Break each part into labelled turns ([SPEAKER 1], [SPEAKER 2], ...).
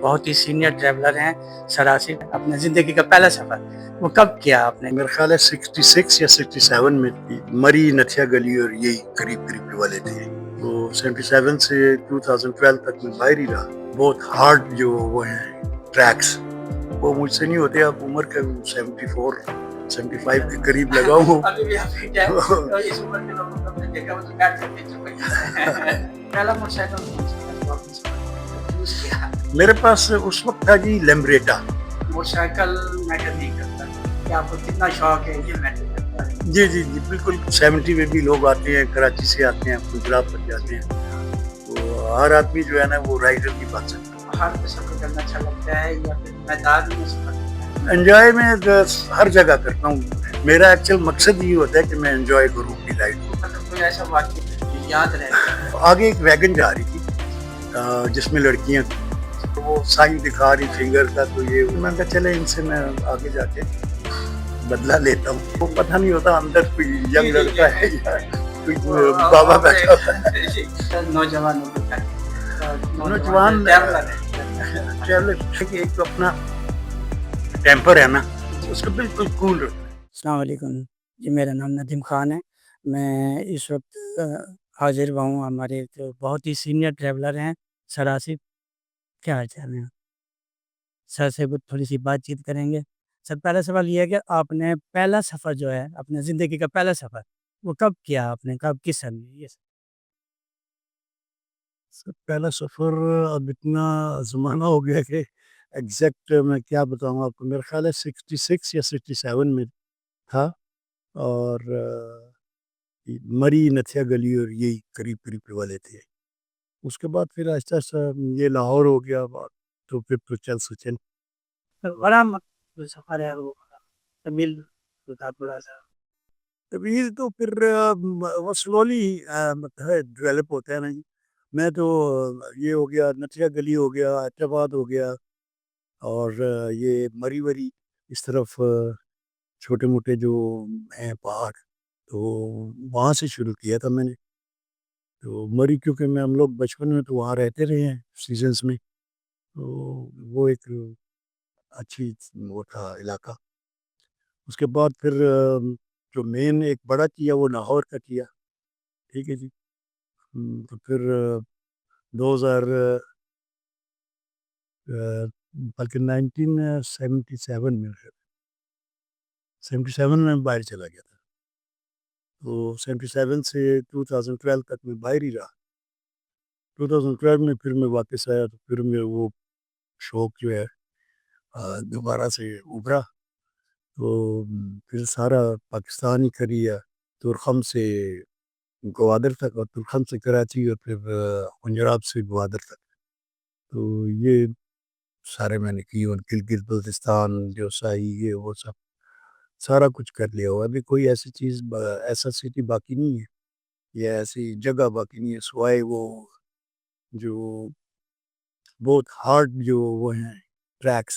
[SPEAKER 1] بہت ہی senior traveller ہیں سر آصف. اپنے زندگی کا پہلا سفر وہ کب کیا آپ نے؟
[SPEAKER 2] میرا خیال ہے 66 یا 67 میں تھی. مری نتھیا گلی اور یہی قریب قریب والے تھے. تو 77 سے 2012 تک میں باہر ہی رہا. بہت ہارڈ جو وہ ہیں ٹریکس وہ مجھ سے نہیں ہوتے. اب عمر کا 74 75 کے قریب لگا ہوں.
[SPEAKER 1] ابھی بھی آپ فٹ ہیں. تو اس عمر کے لوگوں کو ہم نے دیکھا وہ تو بیٹھ جاتے ہیں. پہلا موٹر سائیکل کون سا تھا جو آپ نے چوز کیا؟
[SPEAKER 2] میرے پاس اس وقت تھا جی لیمبریٹا.
[SPEAKER 1] موٹر سائیکل میٹر نہیں کرتا کہ آپ کو کتنا شوق ہے یہ میٹر کرتا ہے.
[SPEAKER 2] جی جی جی بالکل. 70 میں بھی لوگ آتے ہیں, کراچی سے آتے ہیں, پنجاب تک جاتے ہیں. تو ہر آدمی جو ہے نا وہ رائڈر نہیں بن سکتا.
[SPEAKER 1] پہاڑ پہ سفر کرنا اچھا لگتا ہے یا پھر میدان میں سفر کرنا؟
[SPEAKER 2] انجوائے میں ہر جگہ کرتا ہوں. میرا ایکچوئل مقصد یہ ہوتا ہے کہ میں انجوائے کروں اپنی لائف کو.
[SPEAKER 1] مطلب کوئی ایسا واقعہ جو یاد رہے؟
[SPEAKER 2] آگے ایک ویگن جا رہی تھی جس میں لڑکیاں تھیں. وہ سائن دکھا رہی فنگر کا. تو یہ میں نے کہا چلے ان سے میں آگے جا کے بدلہ لیتا ہوں. وہ پتہ نہیں ہوتا اندر کوئی ینگ لڑکا ہے یا کوئی بابا بیٹھا ہوتا ہے.
[SPEAKER 1] نوجوانوں کو
[SPEAKER 2] نوجوان ٹریولر ایک تو اپنا ٹیمپر ہے نا اس کو بالکل کول رکھنا.
[SPEAKER 1] السلام علیکم جی. میرا نام ندیم خان ہے. میں اس وقت حاضر ہوا ہوں. ہمارے جو بہت ہی سینئر ٹریولر ہیں سر آصف. کیا حال چال ہے؟ سر سے تھوڑی سی بات چیت کریں گے. سر پہلا سوال یہ ہے کہ آپ نے پہلا سفر جو ہے اپنے زندگی کا پہلا سفر وہ کب کیا آپ نے؟ کب کس سن میں؟ یہ
[SPEAKER 2] پہلا سفر اب اتنا زمانہ ہو گیا کہ ایگزیکٹ میں کیا بتاؤں آپ کو. میرا خیال ہے 66 یا 67 میں تھا. اور مری نتھیا گلی اور یہی قریب قریب والے تھے. اس کے بعد پھر آہستہ آہستہ یہ لاہور ہو گیا. تو پھر تو چل سچن
[SPEAKER 1] بڑا سفر ہے وہ تمل تھوڑا سا.
[SPEAKER 2] طویل. تو پھر وہ سلولی ڈیولپ ہوتا ہے نا جی. میں تو یہ ہو گیا نتھیا گلی ہو گیا, حیدرآباد ہو گیا, اور یہ مری وری اس طرف چھوٹے موٹے جو ہیں پہاڑ. تو وہاں سے شروع کیا تھا میں نے. تو مری کیونکہ ہم لوگ بچپن میں تو وہاں رہتے رہے ہیں سیزنز میں. تو وہ ایک اچھی وہ تھا علاقہ. اس کے بعد پھر جو مین ایک بڑا کیا وہ لاہور کا کیا. ٹھیک ہے جی. تو پھر 2000 بلکہ 1977 میں 77 میں باہر چلا گیا تھا. تو 77 سے 2012 تک میں باہر ہی رہا. 2012 میں پھر میں واپس آیا. تو پھر میں وہ شوق جو ہے دوبارہ سے ابھرا. تو پھر سارا پاکستان ہی کھریا. تورخم سے گوادر تک, اور تورخم سے کراچی, اور پھر پنجاب سے گوادر تک. تو یہ سارے میں نے کی. اور گلگت بلتستان جو سائی یہ وہ سب سارا کچھ کر لیا ہوا. ابھی کوئی ایسی چیز ایسا سٹی باقی نہیں ہے یا ایسی جگہ باقی نہیں ہے سوائے وہ جو بہت ہارڈ جو وہ ہیں ٹریکس.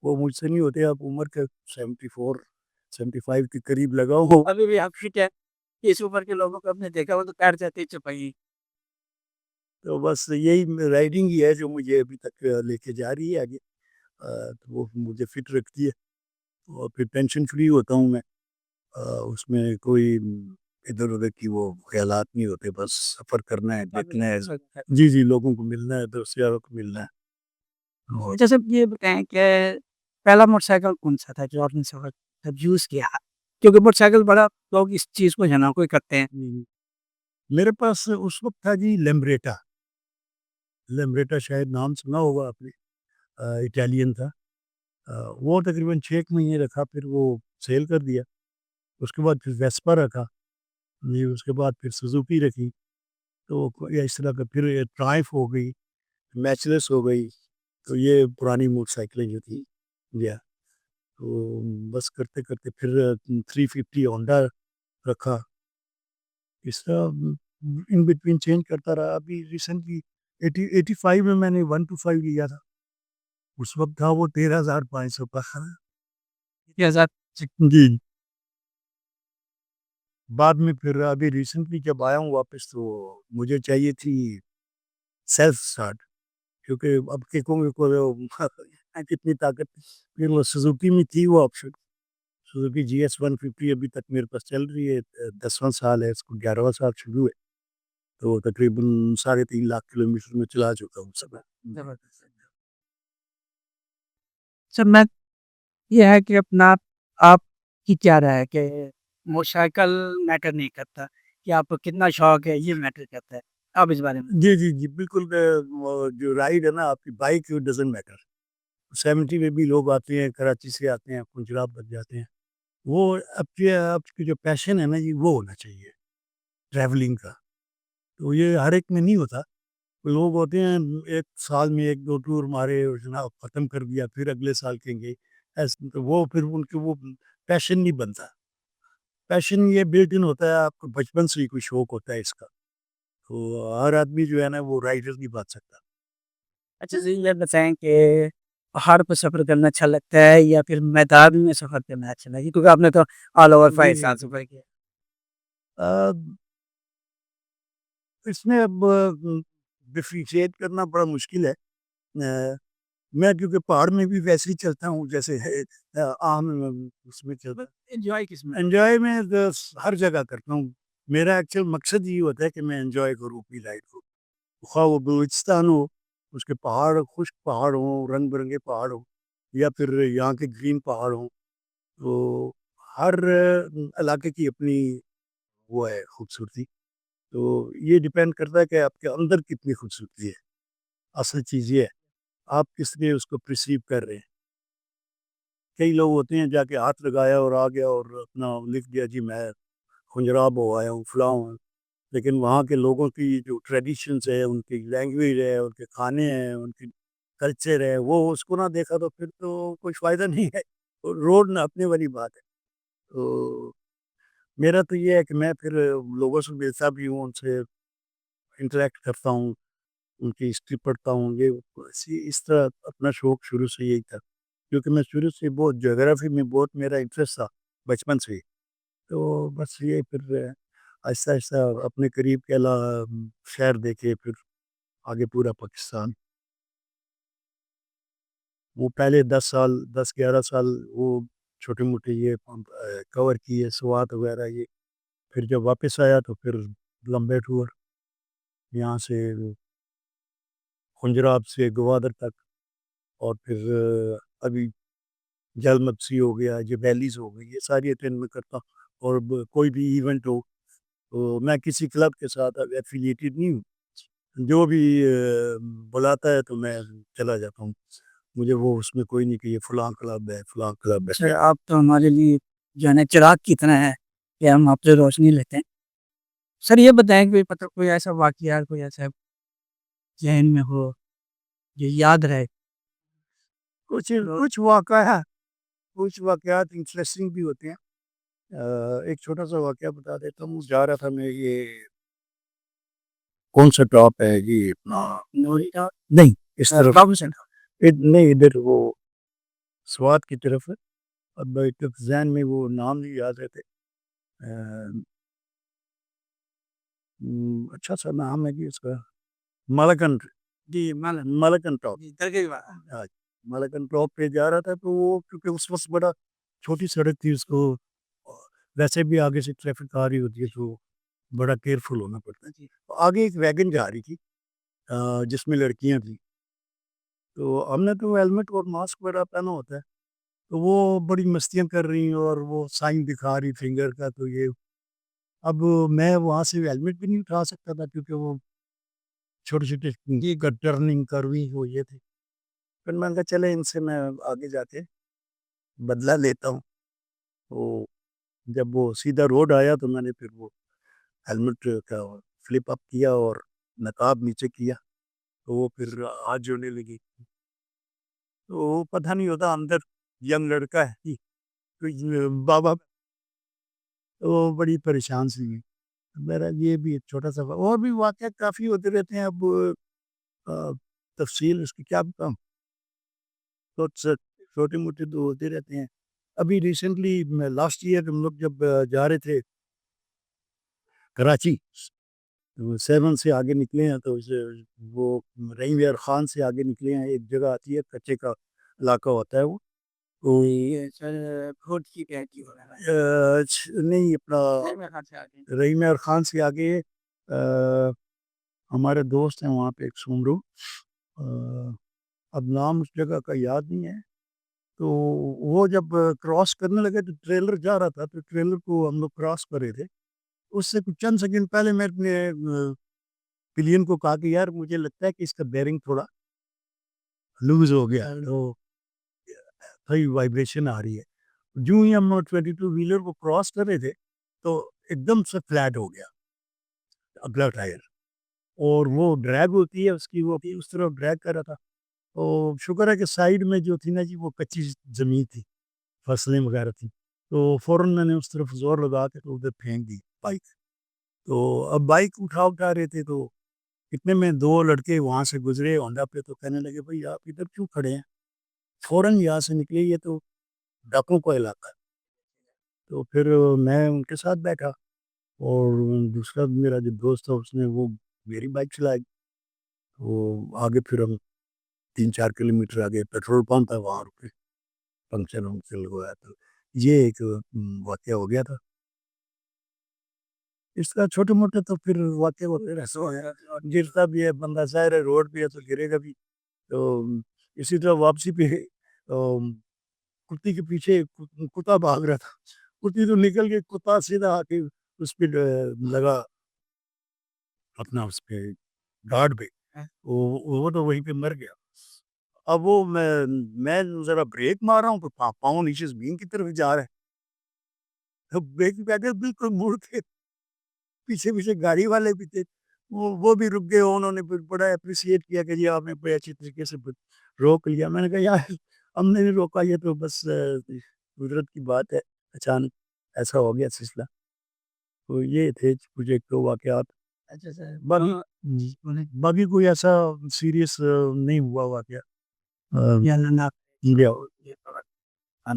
[SPEAKER 2] وہ مجھ سے نہیں ہوتے. آپ عمر کا 74 75 کے قریب لگا ہو.
[SPEAKER 1] ابھی بھی آپ فٹ ہے. اس عمر کے لوگوں کو ہم نے دیکھا وہ تو بیٹھ جاتے چپائی.
[SPEAKER 2] تو بس یہی رائڈنگ ہی ہے جو مجھے ابھی تک لے کے جا رہی ہے آگے. تو وہ مجھے فٹ رکھتی ہے. اور پھر ٹینشن فری ہوتا ہوں میں. اس میں کوئی ادھر ادھر کی وہ خیالات نہیں ہوتے. بس سفر کرنا ہے, دیکھنا ہے. جی جی لوگوں کو ملنا ہے, دوست یاروں کو ملنا ہے.
[SPEAKER 1] جیسے یہ بتائیں کہ پہلا موٹر سائیکل کون سا تھا جو آپ نے سفر یوز کیا؟ کیونکہ موٹر سائیکل بڑا لوگ اس چیز کو جنا کوئی کرتے ہیں.
[SPEAKER 2] میرے پاس اس وقت تھا جی لیمبریٹا. لیمبریٹا شاید نام سنا ہوگا آپ نے. اٹالین تھا. وہ تقریباً 6 مہینے رکھا. پھر وہ سیل کر دیا. اس کے بعد پھر ویسپا رکھا. اس کے بعد پھر سوزوکی رکھی. تو اس طرح کا پھر ٹرائمف ہو گئی, میچلس ہو گئی. تو یہ پرانی موٹر سائیکلیں جو تھیں یا تو بس کرتے کرتے پھر 350 ہونڈا رکھا. اس طرح ان بٹوین چینج کرتا رہا. ابھی ریسنٹلی 85 میں نے 125 لیا تھا. اس وقت تھا وہ 13,500 کا. جی. بعد میں پھر ابھی ریسنٹلی جب آیا ہوں واپس تو مجھے چاہیے تھی سیلف سٹارٹ. کیونکہ اب کیکوں میں کتنی طاقت. پھر وہ سوزوکی میں تھی وہ آپشن, سوزوکی GS 150 ابھی تک میرے پاس چل رہی ہے, 10واں سال ہے اس کو, 11واں سال شروع ہے, تو تقریباً 3.5 لاکھ کلومیٹر میں چلا چکا ہوں سب.
[SPEAKER 1] سر میں یہ ہے کہ اپنا آپ کی کیا رائے ہے کہ موٹر سائیکل میٹر نہیں کرتا, کہ آپ کو کتنا شوق ہے یہ میٹر کرتا ہے, آپ اس بارے میں.
[SPEAKER 2] جی جی جی بالکل. جو رائڈ ہے نا آپ کی بائک, ڈزنٹ میٹر. 70 میں بھی لوگ آتے ہیں, کراچی سے آتے ہیں, پنجاب بن جاتے ہیں, وہ آپ کی جو پیشن ہے نا جی وہ ہونا چاہیے ٹریولنگ کا. تو یہ ہر ایک میں نہیں ہوتا. لوگ ہوتے ہیں ایک سال میں 1-2 ٹور مارے اور جناب ختم کر دیا, پھر اگلے سال کہیں گے ایسے, تو وہ پھر ان کے وہ پیشن نہیں بنتا. پیشن یہ بلٹ ان ہوتا ہے, آپ کو بچپن سے ہی کوئی شوق ہوتا ہے اس کا. تو ہر آدمی جو ہے نا وہ رائڈر نہیں بن سکتا.
[SPEAKER 1] اچھا جی, یہ بتائیں کہ پہاڑ پہ سفر کرنا اچھا لگتا ہے یا پھر میدان میں سفر کرنا اچھا لگتا ہے, کیونکہ آپ نے تو آل اوور 5 سال سفر کیا.
[SPEAKER 2] اس میں اب ڈفریشیٹ کرنا بڑا مشکل ہے. میں کیونکہ پہاڑ میں بھی ویسے ہی چلتا ہوں جیسے عام اس میں چلتا.
[SPEAKER 1] انجوائے کس میں؟
[SPEAKER 2] انجوائے میں ہر جگہ کرتا ہوں. میرا ایکچوئل مقصد یہ ہوتا ہے کہ میں انجوائے کروں اپنی لائف کو, خواہ وہ بلوچستان ہو, اس کے پہاڑ خشک پہاڑ ہوں, رنگ برنگے پہاڑ ہوں, یا پھر یہاں کے گرین پہاڑ ہوں. تو ہر علاقے کی اپنی وہ ہے خوبصورتی. تو یہ ڈیپینڈ کرتا ہے کہ آپ کے اندر کتنی خوبصورتی ہے. اصل چیز یہ ہے آپ کس لیے اس کو پرسیو کر رہے ہیں. کئی لوگ ہوتے ہیں جا کے ہاتھ لگایا اور آ گیا اور اپنا لکھ دیا جی میں خنجراب ہو آیا ہوں فلاں ہوں, لیکن وہاں کے لوگوں کی جو ٹریڈیشنز ہے, ان کی لینگویج ہے, ان کے کھانے ہیں, ان کی کلچر ہے, وہ اس کو نہ دیکھا تو پھر تو کوئی فائدہ نہیں ہے. روڈ نہ اپنے والی بات ہے. تو میرا تو یہ ہے کہ میں پھر لوگوں سے ملتا بھی ہوں, ان سے انٹریکٹ کرتا ہوں, ان کی ہسٹری پڑھتا ہوں. یہ اس طرح اپنا شوق شروع سے یہی تھا, کیونکہ میں شروع سے بہت جغرافی میں بہت میرا انٹرسٹ تھا بچپن سے. تو بس یہ پھر آہستہ آہستہ اپنے قریب کے شہر دیکھے, پھر آگے پورا پاکستان. وہ پہلے 10-11 سال وہ چھوٹے موٹے یہ کور کیے, سوات وغیرہ یہ. پھر جب واپس آیا تو پھر لمبے ٹور, یہاں سے خنجراب سے گوادر تک, اور پھر ابھی جل مپسی ہو گیا, یہ ویلیز ہو گئی, یہ ساری اٹینڈ میں کرتا ہوں. اور کوئی بھی ایونٹ ہو تو میں کسی کلب کے ساتھ ایفیلیٹڈ نہیں ہوں, جو بھی بلاتا ہے تو میں چلا جاتا ہوں. مجھے وہ اس میں کوئی نہیں کہ یہ فلاں کلب ہے فلاں کلب ہے.
[SPEAKER 1] سر آپ تو ہمارے لیے جو ہے نا چراغ کی طرح ہے کہ ہم آپ سے روشنی لیتے ہیں. سر یہ بتائیں کہ کوئی ایسا واقعہ کوئی ایسا ذہن میں ہو جو یاد رہے.
[SPEAKER 2] کچھ واقعہ ہے, کچھ واقعات انٹرسٹنگ بھی ہوتے ہیں. ایک چھوٹا سا واقعہ بتا دیتا ہوں. جا رہا تھا میں, یہ کون سا ٹاپ ہے جی اپنا, نہیں اس طرف نہیں, ادھر وہ سوات کی طرف ہے. اب ذہن میں وہ نام نہیں یاد رہتے. اچھا سا نام ہے جی اس کا, ملکن. جی ملکن ٹاپ. ملکن ٹاپ پہ جا رہا تھا, تو وہ کیونکہ اس وقت بڑا چھوٹی سڑک تھی, اس کو ویسے بھی آگے سے ٹریفک آ رہی ہوتی ہے تو بڑا کیئرفل ہونا پڑتا ہے. آگے ایک ویگن جا رہی تھی جس میں لڑکیاں تھیں, تو ہم نے تو ہیلمٹ اور ماسک وغیرہ پہنا ہوتا ہے, تو وہ بڑی مستی کر رہی ہیں اور وہ سائن دکھا رہی فنگر کا. تو یہ اب میں وہاں سے ہیلمٹ بھی نہیں اٹھا سکتا تھا کیونکہ وہ چھوٹے چھوٹے ٹرننگ کروی وہ یہ تھے. پھر میں نے کہا چلے ان سے میں آگے جا کے بدلہ لیتا ہوں. تو جب وہ سیدھا روڈ آیا تو میں نے پھر وہ ہیلمٹ کا فلپ اپ کیا اور نقاب نیچے کیا, تو وہ پھر ہاتھ جوڑنے لگی. تو پتہ نہیں ہوتا اندر ینگ لڑکا ہے بابا, وہ بڑی پریشان سی ہوئی. میرا یہ بھی ایک چھوٹا سا, اور بھی واقعات کافی ہوتے رہتے ہیں. اب تفصیل اس کی کیا بتاؤں, تو چھوٹے موٹے تو ہوتے رہتے ہیں. ابھی ریسنٹلی لاسٹ ایئر ہم لوگ جب جا رہے تھے کراچی, 7 سے آگے نکلے ہیں تو وہ رحیم ویئر خان سے آگے نکلے ہیں، ایک جگہ آتی ہے کچے کا علاقہ ہوتا ہے وہ تو
[SPEAKER 1] سر فوڈ کی کہتی
[SPEAKER 2] نہیں اپنا رحیم ویئر خان سے آگے ہمارے دوست ہیں وہاں پہ ایک سمرو، اب نام اس جگہ کا یاد نہیں ہے، تو وہ جب کراس کرنے لگے تو ٹریلر جا رہا تھا تو ٹریلر کو ہم لوگ کراس کر رہے تھے، اس سے کچھ چند سیکنڈ پہلے میں اپنے پلین کو کہا کہ یار مجھے لگتا ہے کہ اس کا بیرنگ تھوڑا لوز ہو گیا، تو تھوڑی وائبریشن آ رہی ہے، جو ہی ہم 22 ویلر کو کراس کر رہے تھے تو ایک دم سے فلیٹ ہو گیا اگلا ٹائر، اور وہ ڈریگ ہوتی ہے اس کی، وہ اس طرف ڈریگ کر رہا تھا، تو شکر ہے کہ سائڈ میں جو تھی نا جی وہ کچی زمین تھی، فصلیں وغیرہ تھی، تو فوراً میں نے اس طرف زور لگا کے تو ادھر پھینک دی بائک، تو اب بائک اٹھا رہے تھے تو اتنے میں دو لڑکے وہاں سے گزرے ہونڈا پہ، تو کہنے لگے بھائی آپ ادھر کیوں کھڑے ہیں، فوراً یہاں سے نکلے، یہ تو ڈاکوں کا علاقہ ہے، تو پھر میں ان کے ساتھ بیٹھا اور دوسرا میرا جو دوست تھا اس نے وہ میری بائک چلائی، وہ آگے پھر ہم 3-4 کلومیٹر آگے پیٹرول پمپ ہے وہاں رکے، پنکچر لگوایا، تو یہ ایک واقعہ ہو گیا تھا، اس کا چھوٹے موٹے تو پھر واقعہ ہوتے رہتے ہیں، گرتا بھی ہے بندہ، ظاہر ہے روڈ پہ ہے تو گرے گا بھی، تو اسی طرح واپسی پہ کتی کے پیچھے کتا بھاگ رہا تھا، کتی تو نکل کے کتا سیدھا آ کے اس پہ لگا اپنا اس پہ گارڈ پہ، وہ تو وہیں پہ مر گیا، اب وہ میں ذرا بریک مار رہا ہوں تو پاؤں نیچے زمین کی طرف جا رہا ہے، بریک پہ بالکل مڑ کے پیچھے پیچھے گاڑی والے بھی تھے، وہ بھی رک گئے، انہوں نے بڑا اپریشیٹ کیا کہ جی آپ نے بڑے اچھی طریقے سے روک لیا، میں نے کہا یار ہم نے نہیں روکا، یہ تو بس قدرت کی بات ہے، اچانک ایسا ہو گیا سلسلہ، تو یہ تھے کچھ ایک دو واقعات،
[SPEAKER 1] اچھا سر،
[SPEAKER 2] باقی کوئی ایسا سیریس نہیں ہوا واقعہ،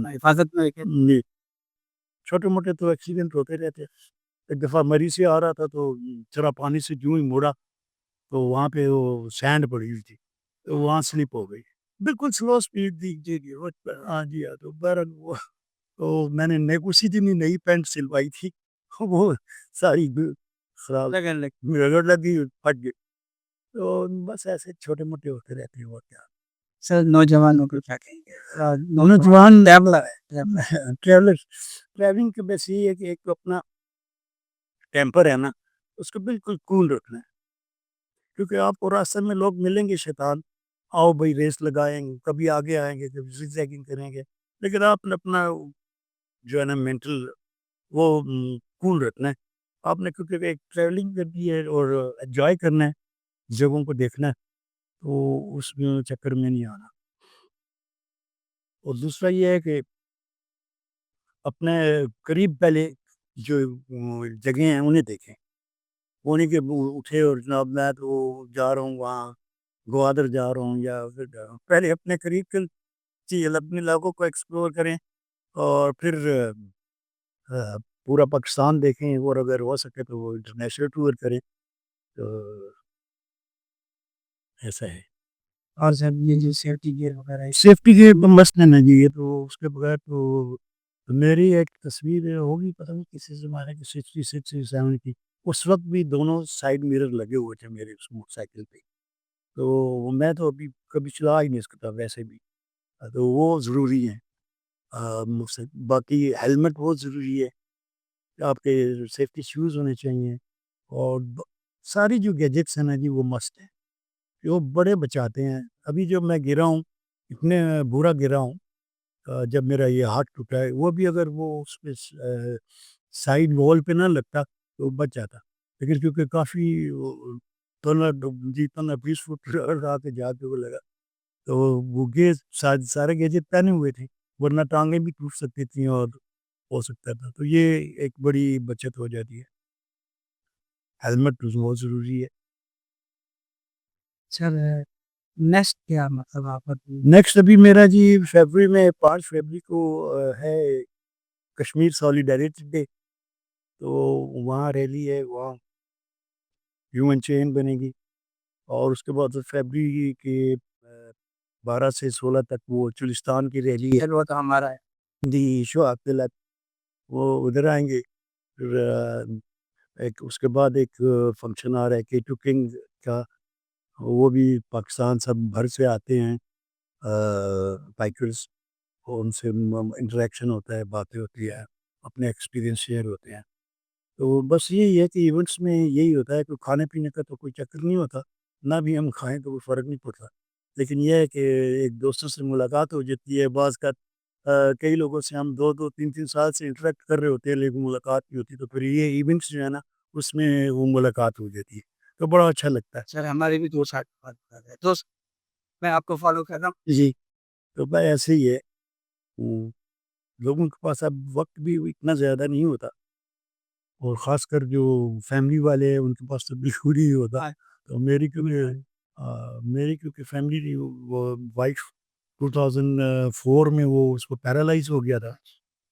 [SPEAKER 1] حفاظت میں
[SPEAKER 2] جی چھوٹے موٹے تو ایکسیڈنٹ ہوتے رہتے، ایک دفعہ مری سے آ رہا تھا تو چرا پانی سے جو ہی موڑا تو وہاں پہ وہ سینڈ پڑی ہوئی تھی، تو وہاں سلپ ہو گئی، بالکل سلو سپیڈ تھی جی جی، ہاں جی ہاں، تو بہرحال وہ تو میں نے اسی دن ہی نئی پینٹ سلوائی تھی، وہ ساری خراب رگڑ لگی پھٹ گئی، تو بس ایسے چھوٹے موٹے ہوتے رہتے ہیں، اور کیا
[SPEAKER 1] سر نوجوانوں کو کیا کہیں گے،
[SPEAKER 2] نوجوان
[SPEAKER 1] ٹریولر
[SPEAKER 2] ٹریولنگ کے بس یہ ہے کہ ایک تو اپنا ٹیمپر ہے نا اس کو بالکل کول رکھنا ہے، کیونکہ آپ کو راستے میں لوگ ملیں گے شیطان، آؤ بھائی ریس لگائیں گے، کبھی آگے آئیں گے کبھی زگ زیگنگ کریں گے، لیکن آپ نے اپنا جو ہے نا مینٹل وہ کول رکھنا ہے آپ نے، کیونکہ ایک ٹریولنگ کرنی ہے اور انجوائے کرنا ہے، جگہوں کو دیکھنا ہے، تو اس میں چکر میں نہیں آنا، اور دوسرا یہ ہے کہ اپنے قریب پہلے جو جگہیں ہیں انہیں دیکھیں، وہ نہیں کہ اٹھے اور جناب میں تو جا رہا ہوں وہاں گوادر جا رہا ہوں یا ادھر جا رہا ہوں، پہلے اپنے قریب کے چیز اپنے علاقوں کو ایکسپلور کریں اور پھر پورا پاکستان دیکھیں، اور اگر ہو سکے تو وہ انٹرنیشنل ٹور کریں، تو ایسا ہے،
[SPEAKER 1] اور سر یہ جو سیفٹی گیئر وغیرہ
[SPEAKER 2] سیفٹی کے مسئلے نہیں جی، یہ تو اس کے بغیر تو میری ایک تصویر ہوگی پتہ نہیں کسی زمانے کی 66-67 کی، اس وقت بھی دونوں سائڈ مرر لگے ہوئے تھے میرے اس موٹر سائیکل پہ، تو میں تو ابھی کبھی چلا ہی نہیں سکتا ویسے بھی، تو وہ ضروری ہے، باقی ہیلمٹ بہت ضروری ہے، آپ کے سیفٹی شوز ہونے چاہیے، اور ساری جو گیجٹس ہیں نا جی وہ مست ہیں، وہ بڑے بچاتے ہیں، ابھی جو میں گرا ہوں اتنے برا گرا ہوں، جب میرا یہ ہاتھ ٹوٹا ہے، وہ بھی اگر وہ اس پہ سائڈ وال پہ نہ لگتا تو بچ جاتا، لیکن کیونکہ کافی جی 15-20 فٹ آ کے جا کے وہ لگا، تو وہ سارے گیجٹ پہنے ہوئے تھے، ورنہ ٹانگیں بھی ٹوٹ سکتی تھیں اور ہو سکتا تھا، تو یہ ایک بڑی بچت ہو جاتی ہے، ہیلمٹ بہت ضروری ہے۔
[SPEAKER 1] سر نیکسٹ کیا مطلب آپ
[SPEAKER 2] نیکسٹ ابھی میرا جی فیبرری میں 5 فیبرری کو ہے کشمیر سالیڈیرٹی ڈے، تو وہاں ریلی ہے، وہاں ہیومن چین بنے گی. اور اس کے بعد فیبری کے 12 سے 16 تک وہ چولستان کی ریلی ہے,
[SPEAKER 1] وہ تو ہمارا ہے.
[SPEAKER 2] دی شو آپ وہ ادھر آئیں گے. پھر ایک اس کے بعد ایک فنکشن آ رہا ہے K2 کنگ کا, وہ بھی پاکستان سب بھر سے آتے ہیں بائکرز, ان سے انٹریکشن ہوتا ہے, باتیں ہوتی ہے, اپنے ایکسپیرینس شیئر ہوتے ہیں. تو بس یہی ہے کہ ایونٹس میں یہی ہوتا ہے کہ کھانے پینے کا تو کوئی چکر نہیں ہوتا, نہ بھی ہم کھائیں تو کوئی فرق نہیں پڑتا, لیکن یہ ہے کہ ایک دوستوں سے ملاقات ہو جاتی ہے. بعض کا کئی لوگوں سے ہم 2-3 سال سے انٹریکٹ کر رہے ہوتے ہیں لیکن ملاقات نہیں ہوتی, تو پھر یہ ایونٹس جو ہے نا اس میں وہ ملاقات ہو جاتی ہے, تو بڑا اچھا لگتا ہے.
[SPEAKER 1] سر ہمارے بھی 2 سال بعد ہے دوست, میں آپ کو فالو کر رہا ہوں.
[SPEAKER 2] جی, تو بھائی ایسے ہی ہے. لوگوں کے پاس اب وقت بھی اتنا زیادہ نہیں ہوتا, اور خاص کر جو فیملی والے ہیں ان کے پاس تو بالکل ہی ہوتا. تو میری کیونکہ فیملی وہ وائف 2004 میں وہ اس کو پیرالائز ہو گیا تھا,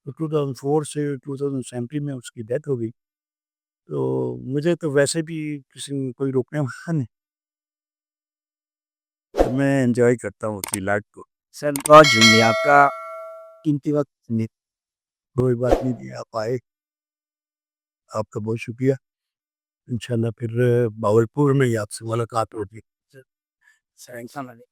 [SPEAKER 2] تو 2004 سے 2017 میں اس کی ڈیتھ ہو گئی. تو مجھے تو ویسے بھی کسی کوئی روکنے والا نہیں, میں انجوائے کرتا ہوں اپنی لائف کو.
[SPEAKER 1] سر بہت شکریہ آپ کا قیمتی وقت.
[SPEAKER 2] کوئی بات نہیں دی, آپ آئے, آپ کا بہت شکریہ. انشاءاللہ پھر باولپور میں ہی آپ سے ملاقات ہوگی.
[SPEAKER 1] سر السلام علیکم.